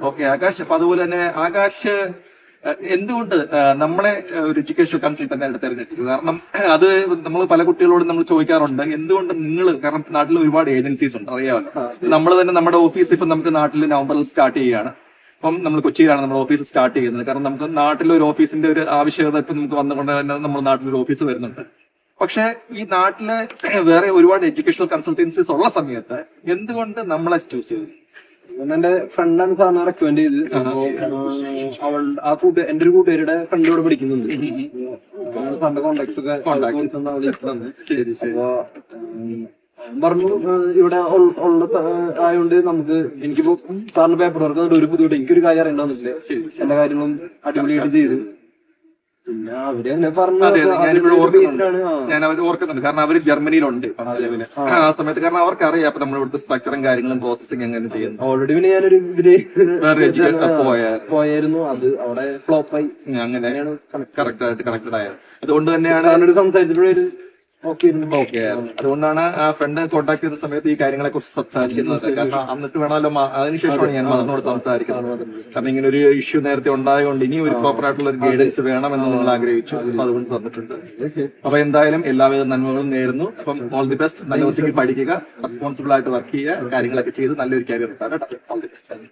Okay Akash, അപ്പൊ അതുപോലെ തന്നെ ആകാശ് എന്തുകൊണ്ട് നമ്മളെ ഒരു എഡ്യൂക്കേഷൻ കൺസൾട്ടന്റ് ആയിട്ട് തെരഞ്ഞെടുത്തു? കാരണം അത് നമ്മൾ പല കുട്ടികളോടും നമ്മൾ ചോദിക്കാറുണ്ട്, എന്തുകൊണ്ട് നിങ്ങൾ, കാരണം നാട്ടിൽ ഒരുപാട് ഏജൻസീസ് ഉണ്ട്, അറിയാമല്ലോ. നമ്മൾ തന്നെ നമ്മുടെ ഓഫീസ് ഇപ്പൊ നമുക്ക് നാട്ടിൽ നവംബറിൽ സ്റ്റാർട്ട് ചെയ്യുകയാണ്. അപ്പം നമ്മൾ കൊച്ചിയിലാണ് നമ്മുടെ ഓഫീസ് സ്റ്റാർട്ട് ചെയ്യുന്നത്. കാരണം നമുക്ക് നാട്ടിലൊരു ഓഫീസിന്റെ ഒരു ആവശ്യകത ഇപ്പൊ നമുക്ക് വന്നുകൊണ്ട് തന്നെ നമ്മൾ നാട്ടിലൊരു ഓഫീസ് വരുന്നുണ്ട്. പക്ഷെ ഈ നാട്ടില് വേറെ ഒരുപാട് എഡ്യൂക്കേഷണൽ കൺസൾട്ടൻസീസ് ഉള്ള സമയത്ത് എന്തുകൊണ്ട് നമ്മളെ ചൂസ് ചെയ്തു? എന്റെ ഫ്രണ്ടാണ് സാറിനെ റെക്കമെൻഡ് ചെയ്ത്. എന്റെ ഒരു കൂട്ടുകാരുടെ ഫ്രണ്ട് ഇവിടെ പഠിക്കുന്നുണ്ട്. സാറിന്റെ കോണ്ടാക്ട് ഒക്കെ അപ്പൊ പറഞ്ഞു ഇവിടെ ഉള്ള ആയതുകൊണ്ട് നമുക്ക്, എനിക്കിപ്പോ സാറിന്റെ പേപ്പർ വർക്ക് ഒരു ബുദ്ധിമുട്ട്, എനിക്കൊരു കാര്യം അറിയണ്ടെന്നില്ല. എല്ലാ കാര്യങ്ങളും അടിപൊളിയായിട്ട് ചെയ്ത്. പിന്നെ അവര് അങ്ങനെ പറഞ്ഞു. ഞാൻ അവർ ഓർക്കുന്നുണ്ട്, കാരണം അവർ ജർമ്മനിയിലുണ്ട് നിലവില് ആ സമയത്ത്. കാരണം അവർക്കറിയാം അപ്പൊ നമ്മൾ ഇവിടുത്തെ സ്ട്രക്ചറും കാര്യങ്ങളും പ്രോസസ്സിംഗ് എങ്ങനെ ചെയ്യുന്നു. ഓൾറെഡി പിന്നെ ഞാനൊരു ഇതില് പോയായിരുന്നു, അത് അവിടെ ഫ്ലോപ്പായി. അങ്ങനെ കറക്റ്റ് ആയിട്ട് കണക്റ്റഡ് ആയത്. അതുകൊണ്ട് തന്നെയാണ് സംസാരിച്ചപ്പോഴൊരു ഓക്കെ. അതുകൊണ്ടാണ് ആ ഫ്രണ്ട് കോൺടാക്ട് ചെയ്യുന്ന സമയത്ത് ഈ കാര്യങ്ങളെ കുറിച്ച് സംസാരിക്കുന്നത്. കാരണം എന്നിട്ട് വേണമല്ലോ, അതിനുശേഷമാണ് ഞാൻ മദറിനോട് സംസാരിക്കുന്നത്. കാരണം ഇങ്ങനെ ഒരു ഇഷ്യൂ നേരത്തെ ഉണ്ടായതുകൊണ്ട് ഇനി ഒരു പ്രോപ്പർ ആയിട്ടുള്ള ഒരു ഗൈഡൻസ് വേണമെന്ന് നിങ്ങൾ ആഗ്രഹിച്ചു. അപ്പൊ അതുകൊണ്ട് തന്നിട്ടുണ്ട്. അപ്പൊ എന്തായാലും എല്ലാവിധ നന്മകളും നേരുന്നു. അപ്പം ഓൾ ദി ബെസ്റ്റ്. നല്ല വൃത്തിക്ക് പഠിക്കുക, റെസ്പോൺസിബിൾ ആയിട്ട് വർക്ക് ചെയ്യുക, കാര്യങ്ങളൊക്കെ ചെയ്ത് നല്ലൊരു കരിയർ ഉണ്ടാകും. All the best.